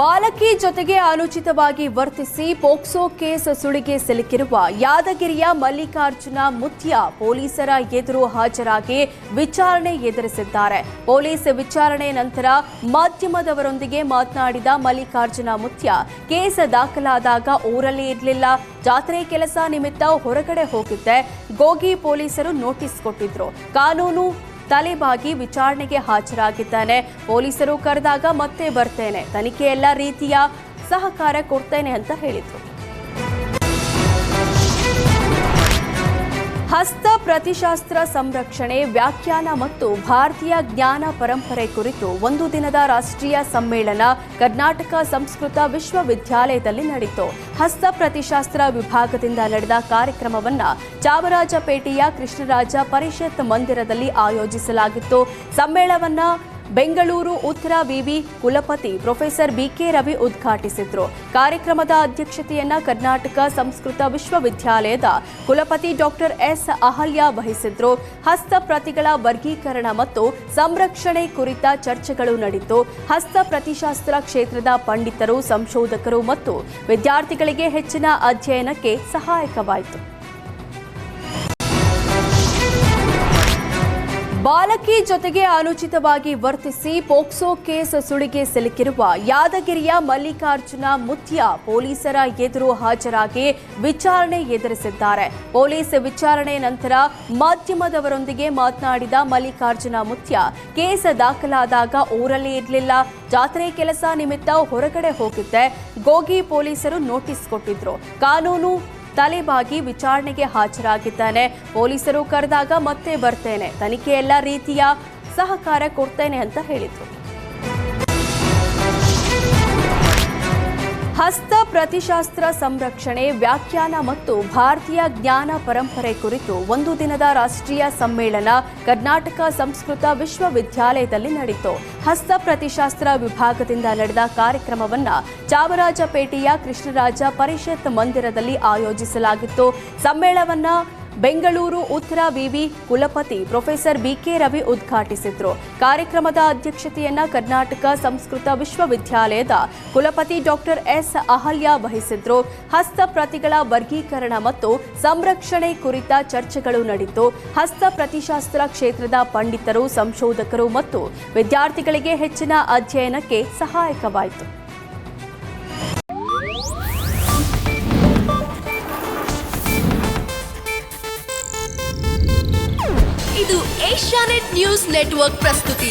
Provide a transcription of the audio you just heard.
ಬಾಲಕಿ ಜೊತೆಗೆ ಅನುಚಿತವಾಗಿ ವರ್ತಿಸಿ ಪೋಕ್ಸೋ ಕೇಸ್ ಸುಳಿಗೆ ಸಿಲುಕಿರುವ ಯಾದಗಿರಿಯ ಮಲ್ಲಿಕಾರ್ಜುನ ಮುತ್ಯ ಪೊಲೀಸರ ಎದುರು ಹಾಜರಾಗಿ ವಿಚಾರಣೆ ಎದುರಿಸಿದ್ದಾರೆ. ಪೊಲೀಸ್ ವಿಚಾರಣೆ ನಂತರ ಮಾಧ್ಯಮದವರೊಂದಿಗೆ ಮಾತನಾಡಿದ ಮಲ್ಲಿಕಾರ್ಜುನ ಮುತ್ಯ, ಕೇಸ್ ದಾಖಲಾದಾಗ ಊರಲ್ಲೇ ಇರಲಿಲ್ಲ, ಜಾತ್ರೆ ಕೆಲಸ ನಿಮಿತ್ತ ಹೊರಗಡೆ ಹೋಗಿದ್ದೆ. ಗೋಗಿ ಪೊಲೀಸರು ನೋಟಿಸ್ ಕೊಟ್ಟಿದ್ರು. ಕಾನೂನು ತಲೆಬಾಗಿ ವಿಚಾರಣೆಗೆ ಹಾಜರಾಗಿದ್ದಾನೆ. ಪೊಲೀಸರು ಕರೆದಾಗ ಮತ್ತೆ ಬರ್ತೇನೆ, ತನಿಖೆ ಎಲ್ಲ ರೀತಿಯ ಸಹಕಾರ ಕೊಡ್ತೇನೆ ಅಂತ ಹೇಳಿದ್ರು. ಹಸ್ತ ಪ್ರತಿಶಾಸ್ತ್ರ ಸಂರಕ್ಷಣೆ, ವ್ಯಾಖ್ಯಾನ ಮತ್ತು ಭಾರತೀಯ ಜ್ಞಾನ ಪರಂಪರೆ ಕುರಿತು ಒಂದು ದಿನದ ರಾಷ್ಟ್ರೀಯ ಸಮ್ಮೇಳನ ಕರ್ನಾಟಕ ಸಂಸ್ಕೃತ ವಿಶ್ವವಿದ್ಯಾಲಯದಲ್ಲಿ ನಡೆಯಿತು. ಹಸ್ತ ಪ್ರತಿಶಾಸ್ತ್ರ ವಿಭಾಗದಿಂದ ನಡೆದ ಕಾರ್ಯಕ್ರಮವನ್ನು ಚಾಮರಾಜಪೇಟೆಯ ಕೃಷ್ಣರಾಜ ಪರಿಷತ್ ಮಂದಿರದಲ್ಲಿ ಆಯೋಜಿಸಲಾಗಿತ್ತು. ಸಮ್ಮೇಳನವನ್ನು ಬೆಂಗಳೂರು ಉತ್ತರ ವಿವಿ ಕುಲಪತಿ ಪ್ರೊಫೆಸರ್ ಬಿಕೆ ರವಿ ಉದ್ಘಾಟಿಸಿದ್ರು. ಕಾರ್ಯಕ್ರಮದ ಅಧ್ಯಕ್ಷತೆಯನ್ನ ಕರ್ನಾಟಕ ಸಂಸ್ಕೃತ ವಿಶ್ವವಿದ್ಯಾಲಯದ ಕುಲಪತಿ ಡಾಕ್ಟರ್ ಎಸ್ ಅಹಲ್ಯ ವಹಿಸಿದ್ರು. ಹಸ್ತ ಪ್ರತಿಗಳ ವರ್ಗೀಕರಣ ಮತ್ತು ಸಂರಕ್ಷಣೆ ಕುರಿತ ಚರ್ಚೆಗಳು ನಡೆಯಿತು. ಹಸ್ತ ಪ್ರತಿಶಾಸ್ತ್ರ ಕ್ಷೇತ್ರದ ಪಂಡಿತರು, ಸಂಶೋಧಕರು ಮತ್ತು ವಿದ್ಯಾರ್ಥಿಗಳಿಗೆ ಹೆಚ್ಚಿನ ಅಧ್ಯಯನಕ್ಕೆ ಸಹಾಯಕವಾಯಿತು. ಬಾಲಕಿ ಜೊತೆಗೆ ಅನುಚಿತವಾಗಿ ವರ್ತಿಸಿ ಪೋಕ್ಸೋ ಕೇಸ್ ಸುಳಿಗೆ ಸಿಲುಕಿರುವ ಯಾದಗಿರಿಯ ಮಲ್ಲಿಕಾರ್ಜುನ ಮುತ್ಯ ಪೊಲೀಸರ ಎದುರು ಹಾಜರಾಗಿ ವಿಚಾರಣೆ ಎದುರಿಸಿದ್ದಾರೆ. ಪೊಲೀಸ್ ವಿಚಾರಣೆ ನಂತರ ಮಾಧ್ಯಮದವರೊಂದಿಗೆ ಮಾತನಾಡಿದ ಮಲ್ಲಿಕಾರ್ಜುನ ಮುತ್ಯ, ಕೇಸ್ ದಾಖಲಾದಾಗ ಊರಲ್ಲೇ ಇರಲಿಲ್ಲ, ಜಾತ್ರೆ ಕೆಲಸ ನಿಮಿತ್ತ ಹೊರಗಡೆ ಹೋಗಿದ್ದೆ. ಗೋಗಿ ಪೊಲೀಸರು ನೋಟಿಸ್ ಕೊಟ್ಟಿದ್ರು. ಕಾನೂನು ತಲೆಬಾಗಿ ವಿಚಾರಣೆಗೆ ಹಾಜರಾಗಿದ್ದಾನೆ. ಪೊಲೀಸರು ಕರೆದಾಗ ಮತ್ತೆ ಬರ್ತೇನೆ, ತನಿಖೆ ಎಲ್ಲ ರೀತಿಯ ಸಹಕಾರ ಕೊಡ್ತೇನೆ ಅಂತ ಹೇಳಿದ್ರು. ಹಸ್ತ ಪ್ರತಿಶಾಸ್ತ್ರ ಸಂರಕ್ಷಣೆ, ವ್ಯಾಖ್ಯಾನ ಮತ್ತು ಭಾರತೀಯ ಜ್ಞಾನ ಪರಂಪರೆ ಕುರಿತು ಒಂದು ದಿನದ ರಾಷ್ಟ್ರೀಯ ಸಮ್ಮೇಳನ ಕರ್ನಾಟಕ ಸಂಸ್ಕೃತ ವಿಶ್ವವಿದ್ಯಾಲಯದಲ್ಲಿ ನಡೆಯಿತು. ಹಸ್ತ ಪ್ರತಿಶಾಸ್ತ್ರ ವಿಭಾಗದಿಂದ ನಡೆದ ಕಾರ್ಯಕ್ರಮವನ್ನು ಚಾಮರಾಜಪೇಟೆಯ ಕೃಷ್ಣರಾಜ ಪರಿಷತ್ ಮಂದಿರದಲ್ಲಿ ಆಯೋಜಿಸಲಾಗಿತ್ತು. ಸಮ್ಮೇಳನವನ್ನು ಬೆಂಗಳೂರು ಉತ್ತರ ವಿವಿ ಕುಲಪತಿ ಪ್ರೊಫೆಸರ್ ಬಿಕೆ ರವಿ ಉದ್ಘಾಟಿಸಿದ್ರು. ಕಾರ್ಯಕ್ರಮದ ಅಧ್ಯಕ್ಷತೆಯನ್ನ ಕರ್ನಾಟಕ ಸಂಸ್ಕೃತ ವಿಶ್ವವಿದ್ಯಾಲಯದ ಕುಲಪತಿ ಡಾಕ್ಟರ್ ಎಸ್ ಅಹಲ್ಯ ವಹಿಸಿದ್ರು. ಹಸ್ತ ಪ್ರತಿಗಳ ವರ್ಗೀಕರಣ ಮತ್ತು ಸಂರಕ್ಷಣೆ ಕುರಿತ ಚರ್ಚೆಗಳು ನಡೆಯಿತು. ಹಸ್ತ ಪ್ರತಿಶಾಸ್ತ್ರ ಕ್ಷೇತ್ರದ ಪಂಡಿತರು, ಸಂಶೋಧಕರು ಮತ್ತು ವಿದ್ಯಾರ್ಥಿಗಳಿಗೆ ಹೆಚ್ಚಿನ ಅಧ್ಯಯನಕ್ಕೆ ಸಹಾಯಕವಾಯಿತು. ಇದು ಏಷ್ಯಾನೆಟ್ ನ್ಯೂಸ್ ನೆಟ್ವರ್ಕ್ ಪ್ರಸ್ತುತಿ.